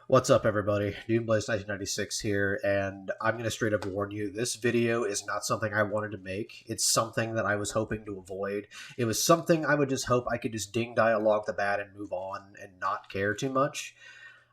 What's up, everybody? Dune 1996 here, and I'm going to straight up warn you, this video is not something I wanted to make. It's something that I was hoping to avoid. It was something I would just hope I could just ding-die along the bat and move on and not care too much.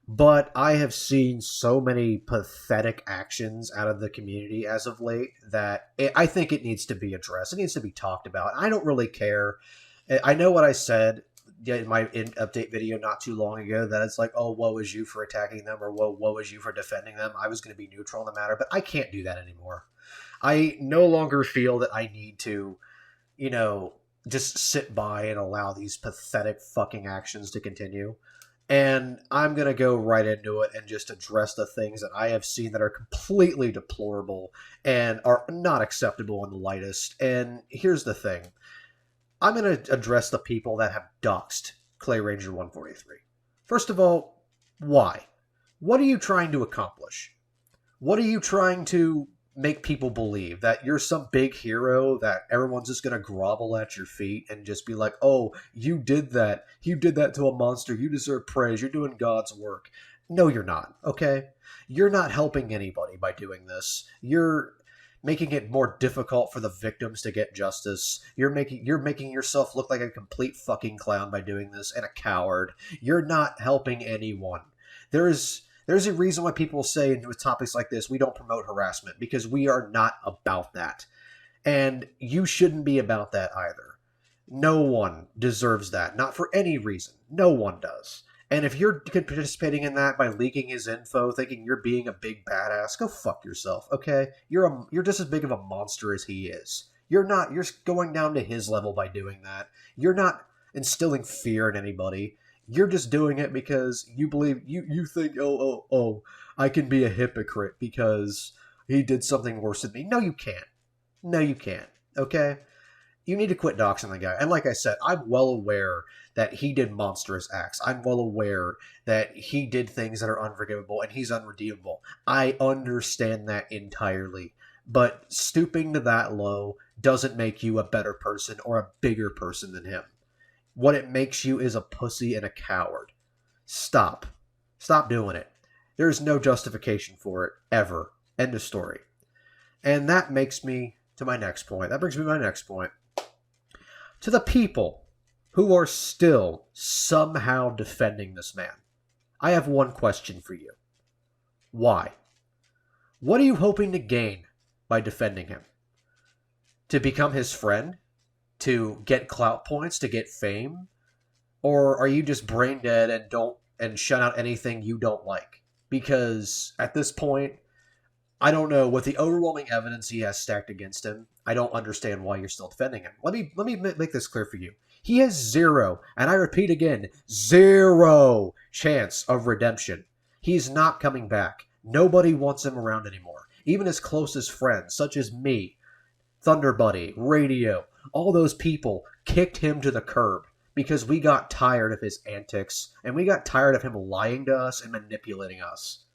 But I have seen so many pathetic actions out of the community as of late that I think it needs to be addressed. It needs to be talked about. I don't really care. I know what I said in my update video not too long ago, that it's like, oh, woe is you for attacking them, or woe is you for defending them. I was going to be neutral in the matter, but I can't do that anymore. I no longer feel that I need to, you know, just sit by and allow these pathetic fucking actions to continue. And I'm going to go right into it and just address the things that I have seen that are completely deplorable and are not acceptable in the lightest. And here's the thing. I'm going to address the people that have doxed Clay Ranger 143. First of all, why? What are you trying to accomplish? What are you trying to make people believe? That you're some big hero, that everyone's just going to grovel at your feet and just be like, oh, you did that. You did that to a monster. You deserve praise. You're doing God's work. No, you're not, okay? You're not helping anybody by doing this. You're making it more difficult for the victims to get justice. You're making yourself look like a complete fucking clown by doing this, and a coward. You're not helping anyone. There's a reason why people say with topics like this, we don't promote harassment, because we are not about that. And you shouldn't be about that either. No one deserves that. Not for any reason. No one does. And if you're participating in that by leaking his info, thinking you're being a big badass, go fuck yourself, okay? You're just as big of a monster as he is. You're going down to his level by doing that. You're not instilling fear in anybody. You're just doing it because you believe, you think, oh, I can be a hypocrite because he did something worse than me. No, you can't. No, you can't, okay? You need to quit doxing the guy. And like I said, I'm well aware that he did monstrous acts. I'm well aware that he did things that are unforgivable and he's unredeemable. I understand that entirely. But stooping to that low doesn't make you a better person or a bigger person than him. What it makes you is a pussy and a coward. Stop. Stop doing it. There's no justification for it, ever. End of story. And that makes me to my next point. That brings me to my next point. To the people who are still somehow defending this man, I have one question for you. Why? What are you hoping to gain by defending him? To become his friend? To get clout points? To get fame? Or are you just brain dead and shut out anything you don't like? Because at this point, I don't know, with the overwhelming evidence he has stacked against him, I don't understand why you're still defending him. Let me make this clear for you. He has zero, and I repeat again, zero chance of redemption. He's not coming back. Nobody wants him around anymore. Even his closest friends, such as me, Thunder Buddy, Radio, all those people kicked him to the curb because we got tired of his antics, and we got tired of him lying to us and manipulating us.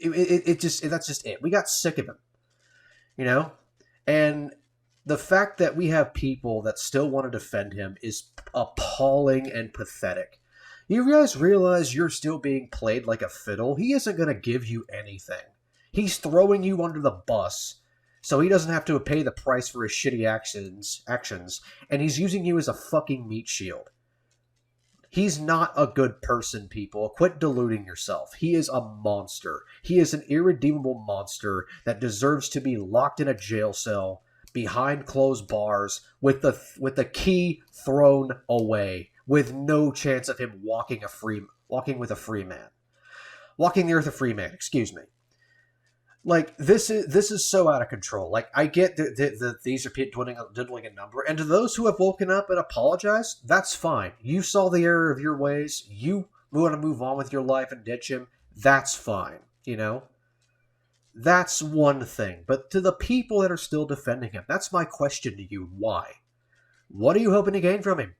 That's just it. We got sick of him, you know? And the fact that we have people that still want to defend him is appalling and pathetic. You guys realize you're still being played like a fiddle? He isn't going to give you anything. He's throwing you under the bus so he doesn't have to pay the price for his shitty actions, and he's using you as a fucking meat shield. He's not a good person, people. Quit deluding yourself. He is a monster. He is an irredeemable monster that deserves to be locked in a jail cell behind closed bars with the key thrown away, with no chance of him walking the earth a free man. Excuse me. Like, this is so out of control. Like, I get that these are dwindling in number, and to those who have woken up and apologized, that's fine. You saw the error of your ways. You want to move on with your life and ditch him. That's fine. You know, that's one thing. But to the people that are still defending him, that's my question to you. Why? What are you hoping to gain from him?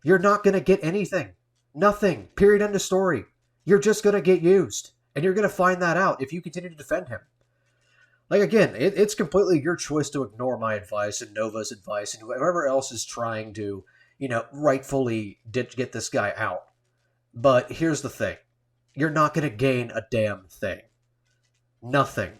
You're not going to get anything. Nothing. Period. End of story. You're just going to get used. And you're going to find that out if you continue to defend him. Like, again, it's completely your choice to ignore my advice and Nova's advice and whoever else is trying to, rightfully get this guy out. But here's the thing. you're not going to gain a damn thing. Nothing.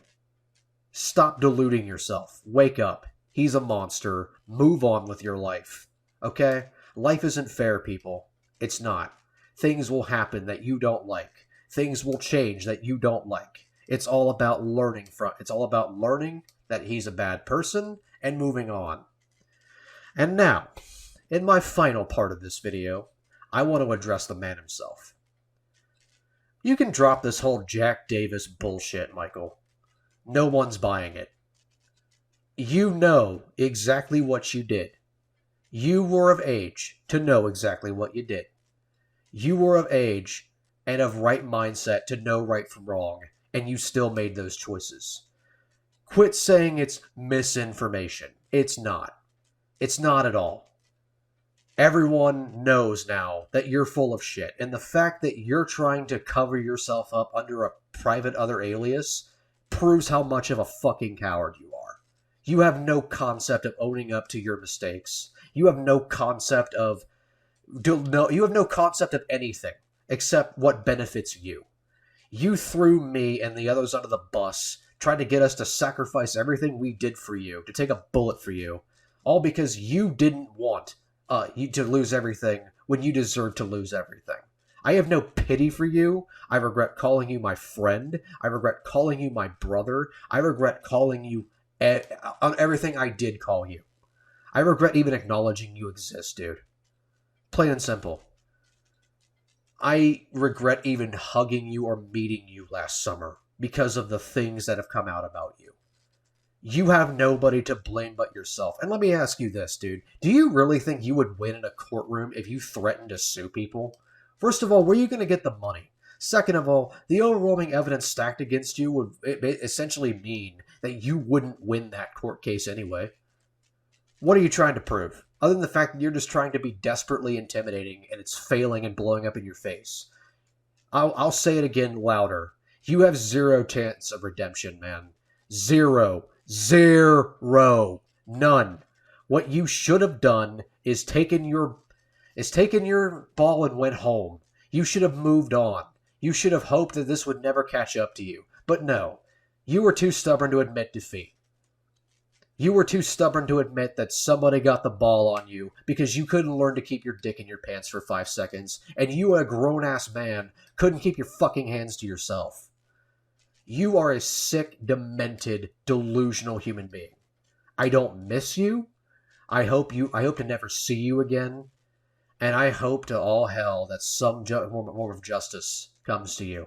Stop deluding yourself. Wake up. He's a monster. Move on with your life. Okay? Life isn't fair, people. It's not. Things will happen that you don't like. Things will change that you don't like. It's all about learning that he's a bad person and moving on. And now, in my final part of this video, I want to address the man himself. You can drop this whole Jack Davis bullshit, Michael. No one's buying it. You know exactly what you did. You were of age to know exactly what you did. You were of age and of right mindset to know right from wrong, and you still made those choices. Quit saying it's misinformation. It's not. It's not at all. Everyone knows now that you're full of shit, and the fact that you're trying to cover yourself up under a private other alias proves how much of a fucking coward you are. You have no concept of owning up to your mistakes. You have no concept of anything except what benefits you. You threw me and the others under the bus, trying to get us to sacrifice everything we did for you, to take a bullet for you, all because you didn't want you to lose everything when you deserve to lose everything. I have no pity for you. I regret calling you my friend. I regret calling you my brother. I regret calling you on everything I did call you. I regret even acknowledging you exist, dude. Plain and simple. I regret even hugging you or meeting you last summer because of the things that have come out about you. You have nobody to blame but yourself. And let me ask you this, dude. Do you really think you would win in a courtroom if you threatened to sue people? First of all, where are you going to get the money? Second of all, the overwhelming evidence stacked against you would essentially mean that you wouldn't win that court case anyway. What are you trying to prove? Other than the fact that you're just trying to be desperately intimidating and it's failing and blowing up in your face. I'll say it again louder. You have zero chance of redemption, man. Zero. None. What you should have done is taken your ball and went home. You should have moved on. You should have hoped that this would never catch up to you. But no. You were too stubborn to admit defeat. You were too stubborn to admit that somebody got the ball on you because you couldn't learn to keep your dick in your pants for 5 seconds, and you, a grown-ass man, couldn't keep your fucking hands to yourself. You are a sick, demented, delusional human being. I don't miss you. I hope to never see you again. And I hope to all hell that some form of justice comes to you.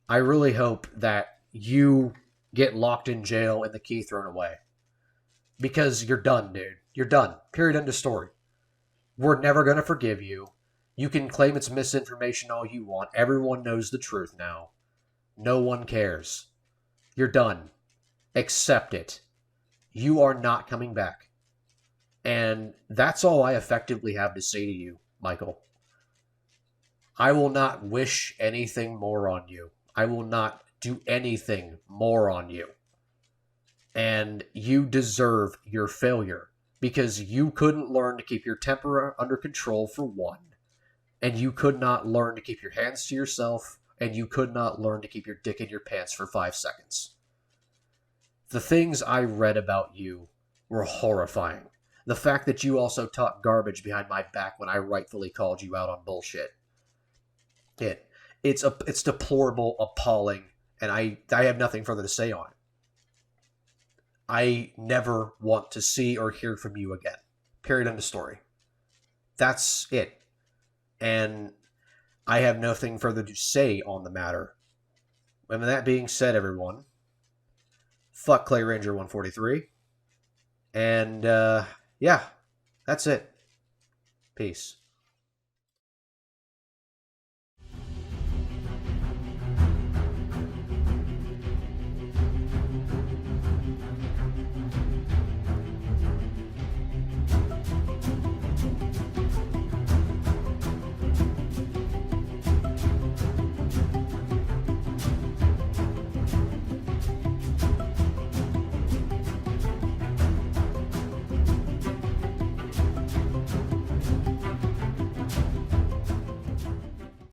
I really hope that you get locked in jail and the key thrown away. Because you're done, dude. You're done. Period. End of story. We're never going to forgive you. You can claim it's misinformation all you want. Everyone knows the truth now. No one cares. You're done. Accept it. You are not coming back. And that's all I effectively have to say to you, Michael. I will not wish anything more on you. I will not do anything more on you. And you deserve your failure because you couldn't learn to keep your temper under control, for one. And you could not learn to keep your hands to yourself. And you could not learn to keep your dick in your pants for 5 seconds. The things I read about you were horrifying. The fact that you also talked garbage behind my back when I rightfully called you out on bullshit. It's deplorable, appalling, and I have nothing further to say on it. I never want to see or hear from you again. Period. End of story. That's it. And I have nothing further to say on the matter. And with that being said, everyone, fuck Clay Ranger 143. And, yeah, that's it. Peace.